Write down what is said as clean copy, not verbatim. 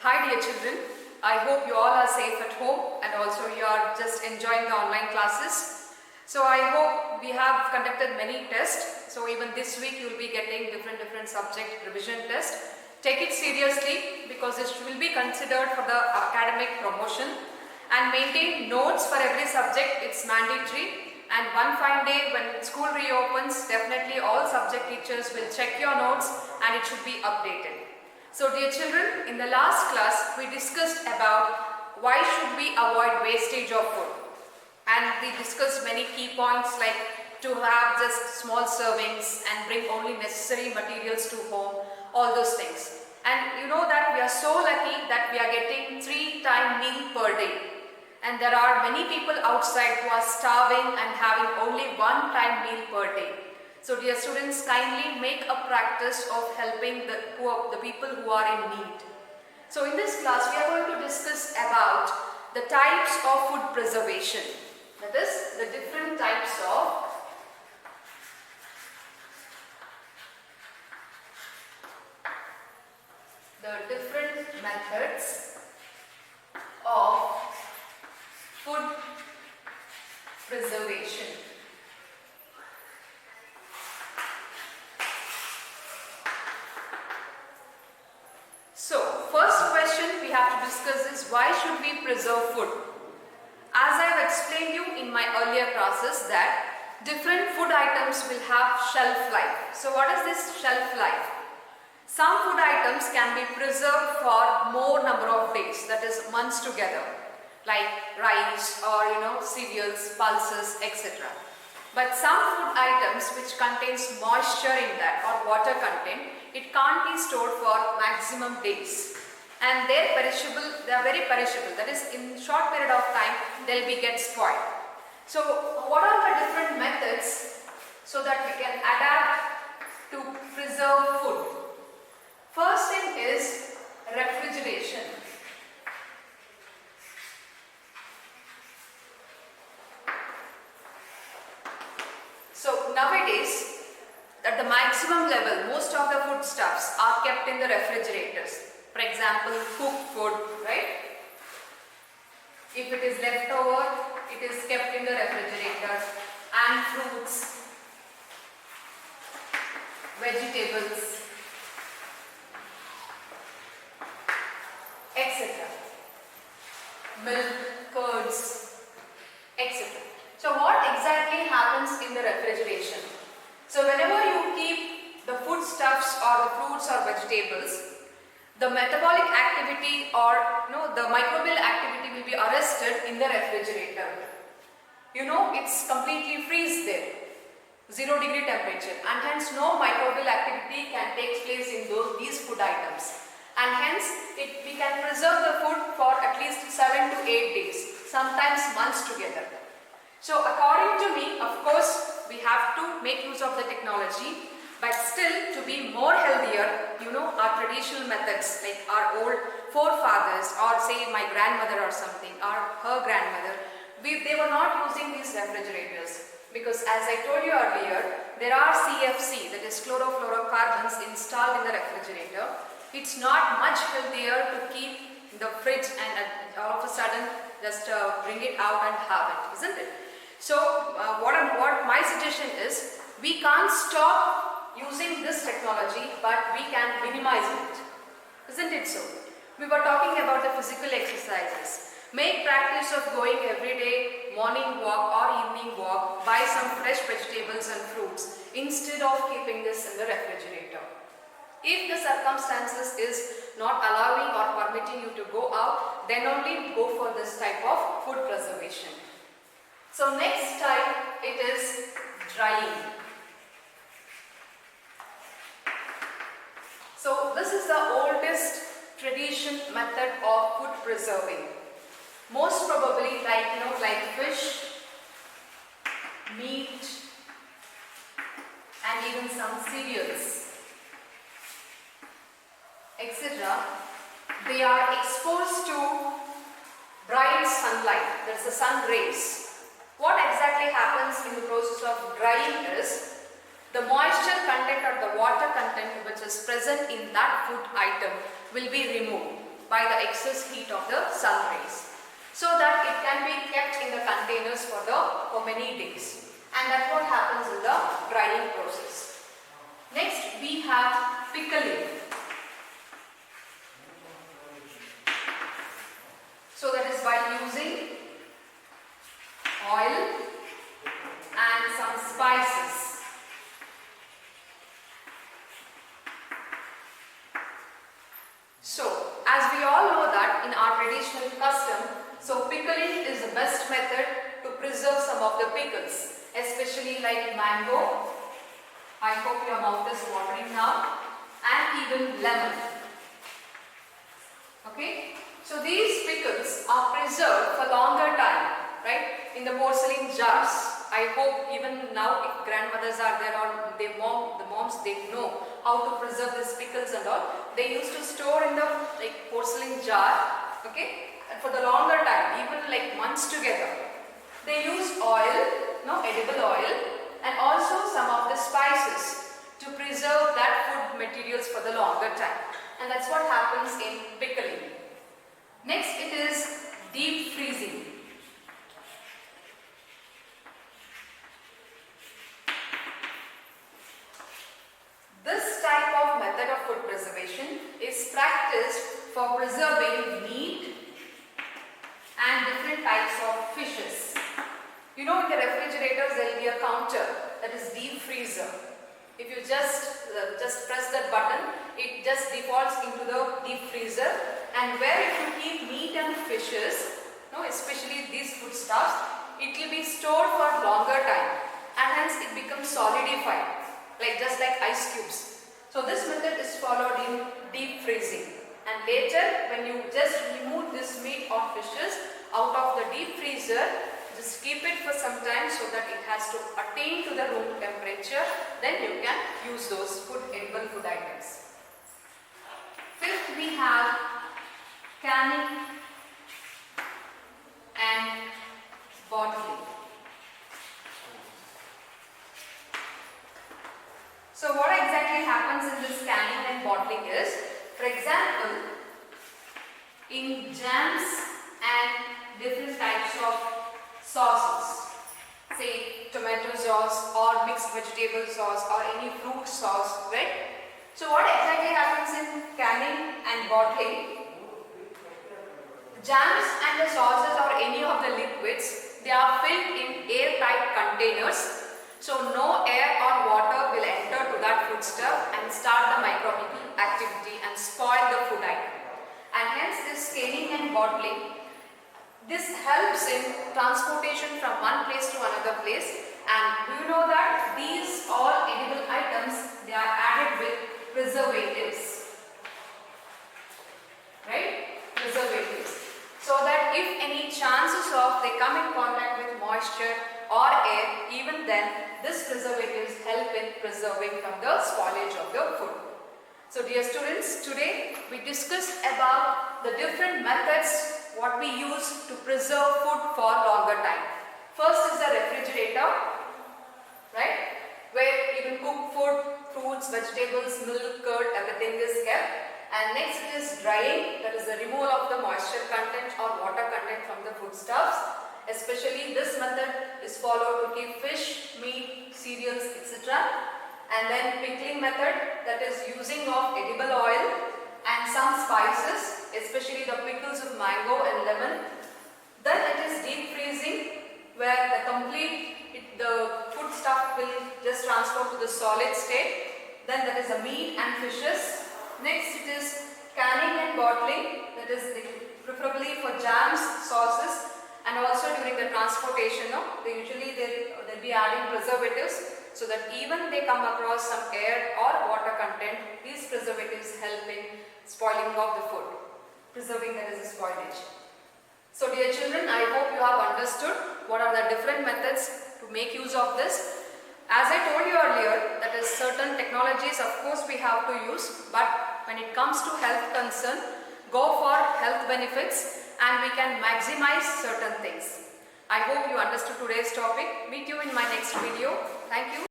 Hi dear children, I hope you all are safe at home and also you are just enjoying the online classes. So I hope we have conducted many tests. So even this week you will be getting different subject revision test. Take it seriously because it will be considered for the academic promotion, and maintain notes for every subject. It's mandatory, and one fine day when school reopens, definitely all subject teachers will check your notes and it should be updated. So dear children, in the last class we discussed about why should we avoid wastage of food, and we discussed many key points like to have just small servings and bring only necessary materials to home, all those things. And you know that we are so lucky that we are getting 3-time meal per day, and there are many people outside who are starving and having only 1-time meal per day. So dear students, kindly make a practice of helping the poor, the people who are in need. So in this class we are going to discuss about the types of food preservation. That is, the different types of methods of food preservation. So, first question we have to discuss is why should we preserve food? As I have explained you in my earlier classes that different food items will have shelf life. So, what is this shelf life? Some food items can be preserved for more number of days, that is months together, like rice or cereals, pulses, etc. But some food items which contains moisture in that or water content, it can't be stored for maximum days, and they are very perishable. That is, in short period of time they'll get spoiled. So what are the different methods so that we can adapt to preserve food? First thing is refrigeration. So nowadays, at the maximum level, most of the foodstuffs are kept in the refrigerators. For example, cooked food, right? If it is left over, it is kept in the refrigerator, and fruits, vegetables, etc. Milk, curds, etc. So what exactly happens in the refrigeration? So whenever you keep the foodstuffs or the fruits or vegetables, the metabolic activity or the microbial activity will be arrested in the refrigerator. It's completely freeze there, 0-degree temperature, and hence no microbial activity can take place in these food items. And hence we can preserve the food for at least 7 to 8 days, sometimes months together. So according to me, of course, we have to make use of the technology, but still to be more healthier, our traditional methods like our old forefathers, or say my grandmother or something, or her grandmother, they were not using these refrigerators, because as I told you earlier, there are CFC, that is chlorofluorocarbons, installed in the refrigerator. It's not much healthier to keep in the fridge and all of a sudden just bring it out and have it, isn't it? So what my suggestion is, we can't stop using this technology, but we can minimize it, isn't it so? We were talking about the physical exercises. Make practice of going every day, morning walk or evening walk, buy some fresh vegetables and fruits instead of keeping this in the refrigerator. If the circumstances is not allowing or permitting you to go out, then only go for this type of food preservation. So next type, it is drying. So this is the oldest tradition method of food preserving. Most probably like fish, meat, and even some cereals, etc. They are exposed to bright sunlight, that's the sun rays. What exactly happens in the process of drying is, the moisture content or the water content which is present in that food item will be removed. by the excess heat of the sun rays, so that it can be kept in the containers for many days, and that's what happens in the drying process. Next we have pickling. So that is by using oil and some spices. So as we all know that in our traditional custom, so pickling is the best method to preserve some of the pickles, especially like mango. I hope your mouth is watering now, and even lemon. Okay, so these pickles are preserved for longer time, right, in the porcelain jars. I hope even now if grandmothers are there or the moms, they know how to preserve these pickles and all. They used to store in the porcelain jar, okay, and for the longer time, even like months together. They use oil, edible oil, and also some of the spices to preserve that food materials for the longer time. And that's what happens in pickling. Next it is deep freezing. This type of method of food preservation is practiced for preserving meat and different types of fishes. In the refrigerators there will be a counter that is deep freezer. If you just press that button, it just defaults into the deep freezer, and where if you keep meat and fishes, especially these foodstuffs, it will be stored for longer time, and hence it becomes solidified, just like ice cubes. So this method is followed in deep freezing, and later when you just remove this meat or fishes out of the deep freezer, just keep it for some time so that it has to attain to the room temperature, then you can use those edible food items. Fifth, we have canning and bottling. So what exactly happens in this canning and bottling is, for example, in jams and different types of sauces, say tomato sauce or mixed vegetable sauce or any fruit sauce, right? So what exactly happens in canning and bottling? Jams and the sauces or any of the liquids, they are filled in airtight containers, so no air or water will enter to that foodstuff and start the microbial activity and spoil the food item. And hence this canning and bottling, this helps in transportation from one place to another place, and you know that these all edible items, they are added with preservatives, right? Preservatives. So that if any chances of they come in contact with moisture or air, even then this preservatives help in preserving from the spoilage of the food. So dear students, today we discussed about the different methods what we use to preserve food for longer time. First is the refrigerator, right, where you can cook food, fruits, vegetables, milk, curd, everything is kept. And next it is drying, that is the removal of the moisture content or water content from the foodstuffs. Especially this method is followed to keep fish, meat, cereals, etc. And then pickling method, that is using of edible oil and some spices, especially the pickles of mango and lemon. Then it is deep freezing, where the food stuff will just transfer to the solid state. Then that is the meat and fishes. Next it is canning and bottling, that is preferably for jams, sauces, and also during the transportation, they'll be adding preservatives, so that even they come across some air or water content, these preservatives help in spoiling of the food, preserving that is a spoilage. So dear children, I hope you have understood what are the different methods to make use of this. As I told you earlier, that is certain technologies of course we have to use, but when it comes to health concern, go for health benefits and we can maximize certain things. I hope you understood today's topic. Meet you in my next video. Thank you.